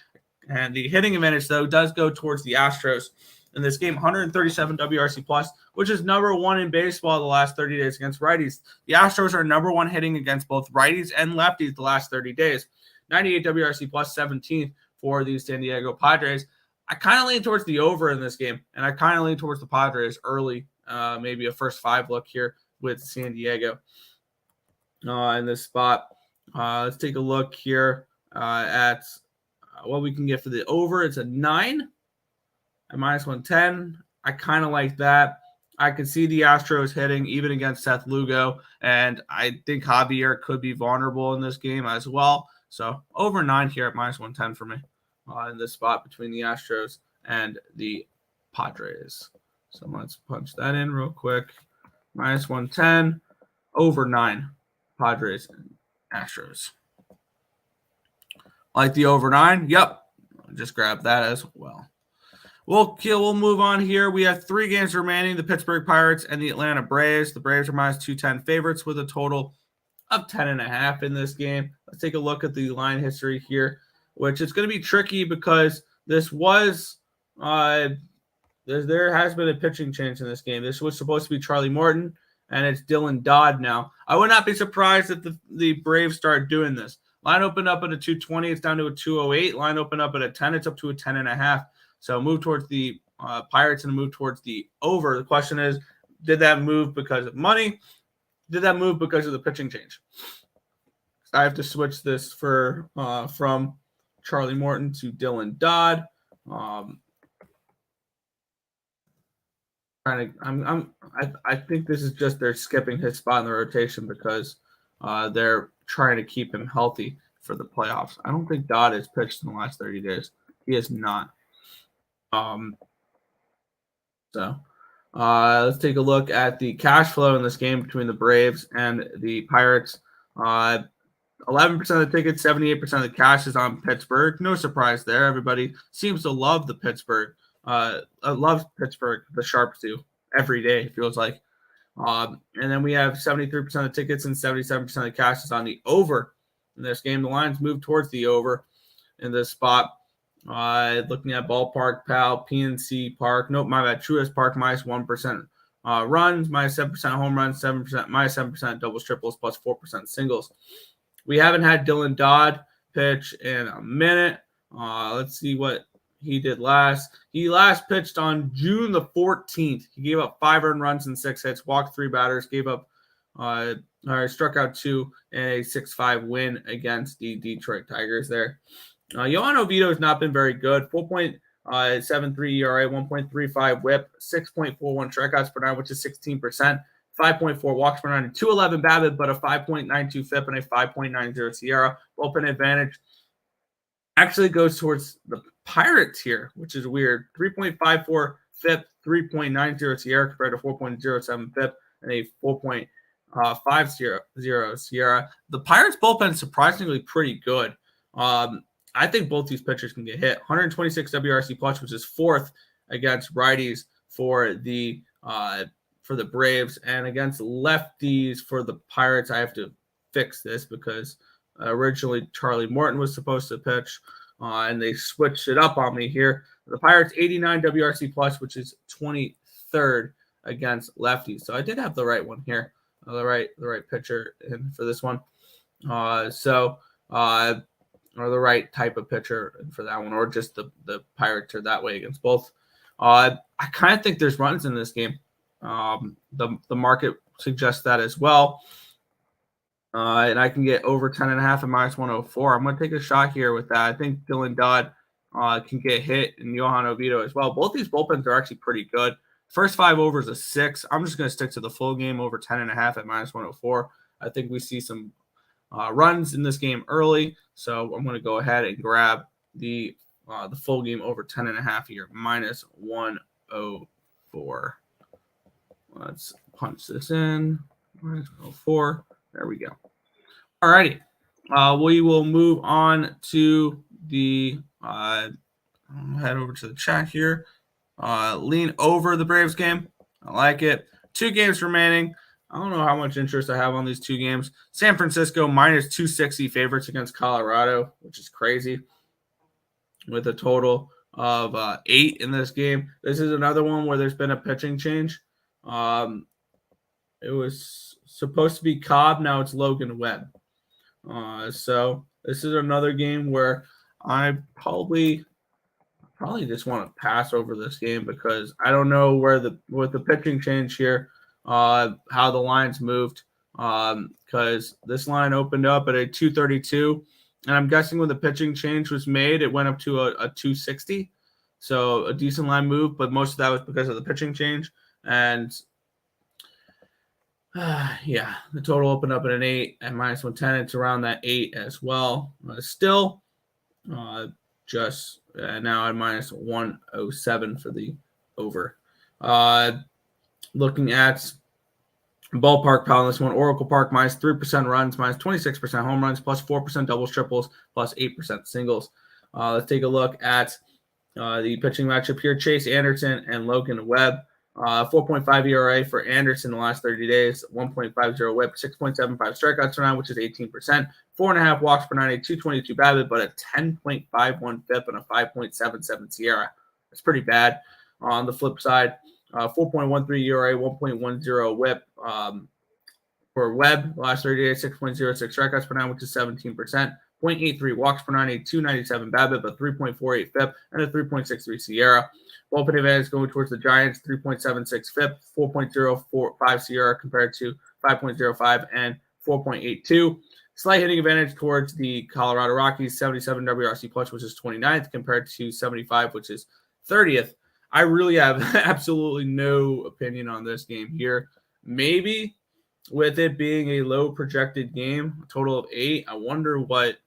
S2: And the hitting advantage, though, does go towards the Astros in this game, 137 WRC plus, which is number 1 in baseball the last 30 days against righties. The Astros are number 1 hitting against both righties and lefties the last 30 days. 98 WRC plus, 17th for the San Diego Padres. I kind of lean towards the over in this game, and I kind of lean towards the Padres early. Maybe a first 5 look here with San Diego in this spot. Let's take a look here at what we can get for the over. It's a 9 at -110. I kind of like that. I can see the Astros hitting even against Seth Lugo, and I think Javier could be vulnerable in this game as well. So over 9 here at -110 for me in this spot between the Astros and the Padres. So let's punch that in real quick. -110, over 9, Padres and Astros. Like the over 9? Yep. Just grab that as well. We'll move on here. We have 3 games remaining, the Pittsburgh Pirates and the Atlanta Braves. The Braves are -210 favorites with a total of 10.5 in this game. Let's take a look at the line history here, which is going to be tricky because this was there has been a pitching change in this game. This was supposed to be Charlie Morton, and it's Dylan Dodd now. I would not be surprised if the Braves start doing this. Line opened up at a 220. It's down to a 208. Line opened up at a 10. It's up to a 10.5. So move towards the Pirates and move towards the over. The question is, did that move because of money? Did that move because of the pitching change? I have to switch this from Charlie Morton to Dylan Dodd. I think this is just they're skipping his spot in the rotation because they're trying to keep him healthy for the playoffs. I don't think Dodd has pitched in the last 30 days. He has not. Let's take a look at the cash flow in this game between the Braves and the Pirates. 11% of the tickets, 78% of the cash is on Pittsburgh. No surprise there. Everybody seems to love the Pittsburgh. Loves Pittsburgh, the Sharps do, every day, it feels like. And then we have 73% of the tickets and 77% of the cash is on the over in this game. The lines move towards the over in this spot. Looking at Ballpark Pal, PNC Park, Truist Park, -1% runs, -7% home runs, -7% doubles, triples, +4% singles. We haven't had Dylan Dodd pitch in a minute. Let's see what he did last. He last pitched on June the 14th. He gave up 5 earned runs and 6 hits, walked 3 batters, struck out 2 in a 6-5 win against the Detroit Tigers there. Yohan Oviedo has not been very good. 4.73 ERA, 1.35 WHIP, 6.41 strikeouts per 9, which is 16%. 5.4 walks per 9, and 211 BABIP, but a 5.92 FIP and a 5.90 SIERA. Bullpen advantage actually goes towards the Pirates here, which is weird. 3.54 FIP, 3.90 SIERA compared to 4.07 FIP and a 4.50 SIERA. The Pirates bullpen is surprisingly pretty good. I think both these pitchers can get hit. 126 WRC plus, which is 4th against righties for the Braves, and against lefties for the Pirates. I have to fix this because Originally, Charlie Morton was supposed to pitch, and they switched it up on me here. The Pirates 89 WRC plus, which is 23rd against lefties. So I did have the right one here, the right pitcher in for this one. Or the right type of pitcher for that one, or just the Pirates are that way against both. I kind of think there's runs in this game. The market suggests that as well. And I can get over 10.5 at -104. I'm going to take a shot here with that. I think Dylan Dodd can get hit, and Johan Oviedo as well. Both these bullpens are actually pretty good. First 5 overs a 6. I'm just going to stick to the full game over 10.5 at -104. I think we see some runs in this game early, so I'm going to go ahead and grab the full game over 10.5 here, -104. Let's punch this in, -104. There we go. All righty. We will move on to the I'll head over to the chat here. Lean over the Braves game. I like it. 2 games remaining. I don't know how much interest I have on these 2 games. San Francisco -260 favorites against Colorado, which is crazy, with a total of 8 in this game. This is another one where there's been a pitching change. It was supposed to be Cobb. Now it's Logan Webb. So this is another game where I probably just want to pass over this game because I don't know with the pitching change here, how the lines moved. Because this line opened up at a 232, and I'm guessing when the pitching change was made, it went up to a 260. So a decent line move, but most of that was because of the pitching change. And the total opened up at an 8 at -110. It's around that 8 as well. Still, just now at -107 for the over. Looking at ballpark power on this one, Oracle Park -3% runs, -26% home runs, +4% doubles, triples, +8% singles. Let's take a look at the pitching matchup here. Chase Anderson and Logan Webb. 4.5 ERA for Anderson in the last 30 days, 1.50 whip, 6.75 strikeouts per 9, which is 18%, 4.5 walks per 9, 222 BABIP, but a 10.51 FIP and a 5.77 SIERA. That's pretty bad. On the flip side, 4.13 ERA, 1.10 whip for Webb, the last 30 days, 6.06 strikeouts per 9, which is 17%. 0.83 walks per 9, 297 BABIP, a 3.48 FIP, and a 3.63 SIERA. Bullpen advantage going towards the Giants, 3.76 FIP, 4.05 SIERA compared to 5.05 and 4.82. Slight hitting advantage towards the Colorado Rockies, 77 WRC plus, which is 29th, compared to 75, which is 30th. I really have absolutely no opinion on this game here. Maybe with it being a low projected game, a total of 8, I wonder what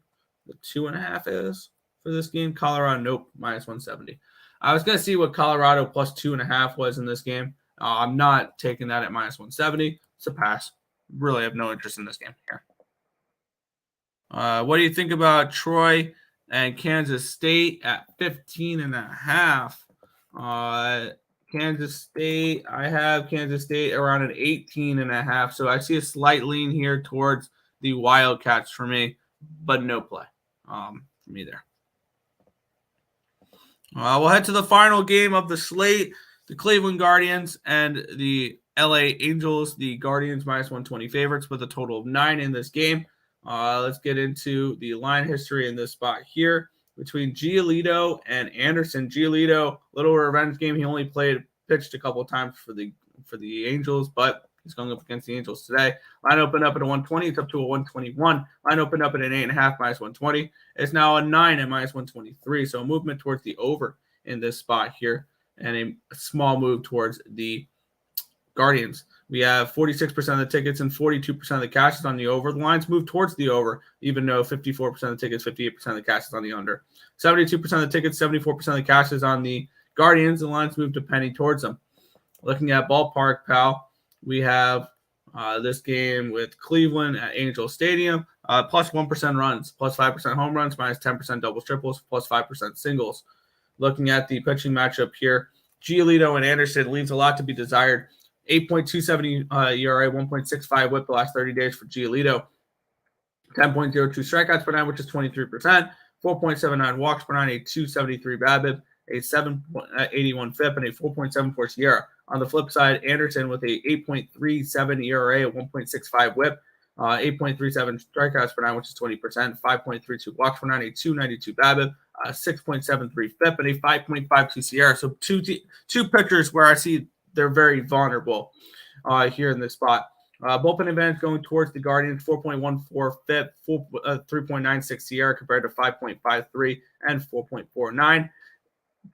S2: the 2.5 is for this game. Colorado, nope, -170. I was going to see what Colorado plus 2.5 was in this game. I'm not taking that at -170. It's a pass. Really have no interest in this game here. What do you think about Troy and Kansas State at 15.5? Kansas State, I have Kansas State around an 18.5. So I see a slight lean here towards the Wildcats for me, but no play for me there. We'll head to the final game of the slate, the Cleveland Guardians and the LA Angels. The Guardians -120 favorites with a total of 9 in this game. Let's get into the line history in this spot here between Giolito and Anderson. Giolito, little revenge game. He only pitched a couple of times for the Angels, but he's going up against the Angels today. Line opened up at a 120. It's up to a 121. Line opened up at an 8.5 -120. It's now a 9 at -123. So a movement towards the over in this spot here, and a small move towards the Guardians. We have 46% of the tickets and 42% of the cash is on the over. The lines move towards the over, even though 54% of the tickets, 58% of the cash is on the under. 72% of the tickets, 74% of the cash is on the Guardians. The lines move to penny towards them. Looking at ballpark, pal, we have this game with Cleveland at Angel Stadium, plus 1% runs, plus 5% home runs, -10% doubles, triples, plus 5% singles. Looking at the pitching matchup here, Giolito and Anderson leaves a lot to be desired. 8.27 ERA, 1.65 whip the last 30 days for Giolito. 10.02 strikeouts per nine, which is 23%, 4.79 walks per nine, a 273 BABIP, a 7.81 FIP, and a 4.74 SIERA. On the flip side, Anderson with a 8.37 ERA, a 1.65 WHIP, 8.37 strikeouts per nine, which is 20%, 5.32 walks per nine, a 292 BABIP, 6.73 FIP, and a 5.52 SIERA. So two pitchers where I see they're very vulnerable here in this spot. Bullpen advantage going towards the Guardians, 4.14 FIP, 3.96 SIERA compared to 5.53 and 4.49.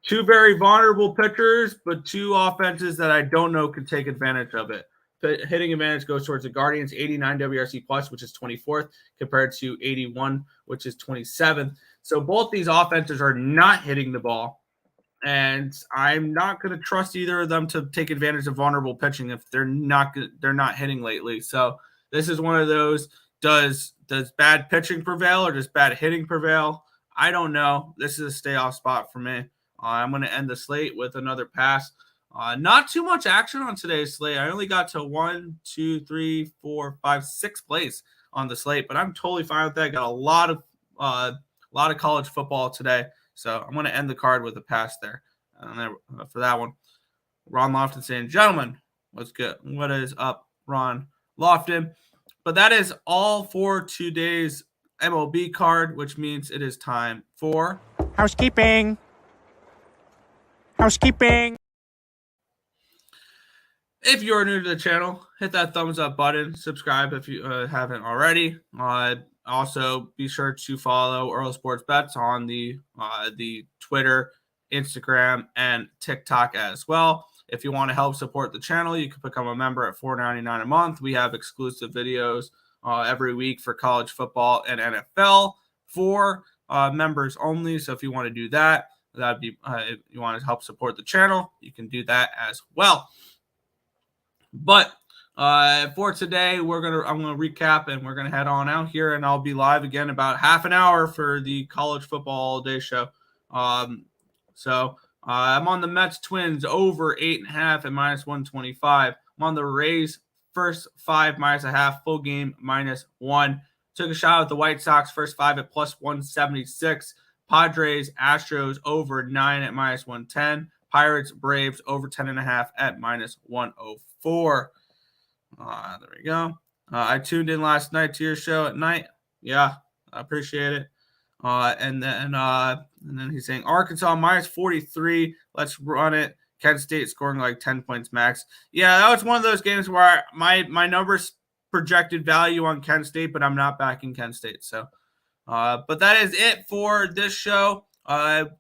S2: Two very vulnerable pitchers, but two offenses that I don't know can take advantage of it. The hitting advantage goes towards the Guardians, 89 WRC plus, which is 24th, compared to 81, which is 27th. So both these offenses are not hitting the ball, and I'm not going to trust either of them to take advantage of vulnerable pitching if they're not hitting lately. So this is one of those, does bad pitching prevail or does bad hitting prevail? I don't know. This is a stay off spot for me. I'm going to end the slate with another pass. Not too much action on today's slate. I only got to 1, 2, 3, 4, 5, 6 plays on the slate, but I'm totally fine with that. Got a lot of college football today, so I'm going to end the card with a pass there. For that one, Ron Lofton saying, "Gentlemen, what's good? What is up, Ron Lofton?" But that is all for today's MLB card, which means it is time for
S3: housekeeping.
S2: If you're new to the channel, hit that thumbs up button. Subscribe if you haven't already. Also, be sure to follow Earle Sports Bets on the Twitter, Instagram, and TikTok as well. If you want to help support the channel, you can become a member at $4.99 a month. We have exclusive videos every week for college football and NFL for members only. So if you want to do that, that'd be if you want to help support the channel, you can do that as well. But for today, I'm gonna recap and we're gonna head on out here, and I'll be live again about half an hour for the college football all day show. So I'm on the Mets Twins over 8.5 at -125. I'm on the Rays first 5 -0.5, full game -1. Took a shot at the White Sox first 5 at +176. Padres Astros over 9 at -110. Pirates Braves over 10.5 at -104. There we go. I tuned in last night to your show at night. Yeah, I appreciate it. And then he's saying Arkansas -43. Let's run it. Kent State scoring like 10 points max. Yeah, that was one of those games where my numbers projected value on Kent State, but I'm not backing Kent State. So, but that is it for this show.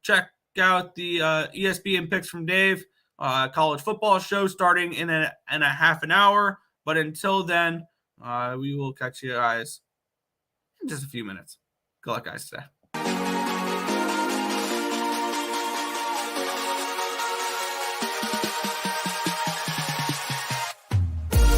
S2: Check out the ESPN picks from Dave, college football show starting in a half an hour. But until then, we will catch you guys in just a few minutes. Good luck, guys, today.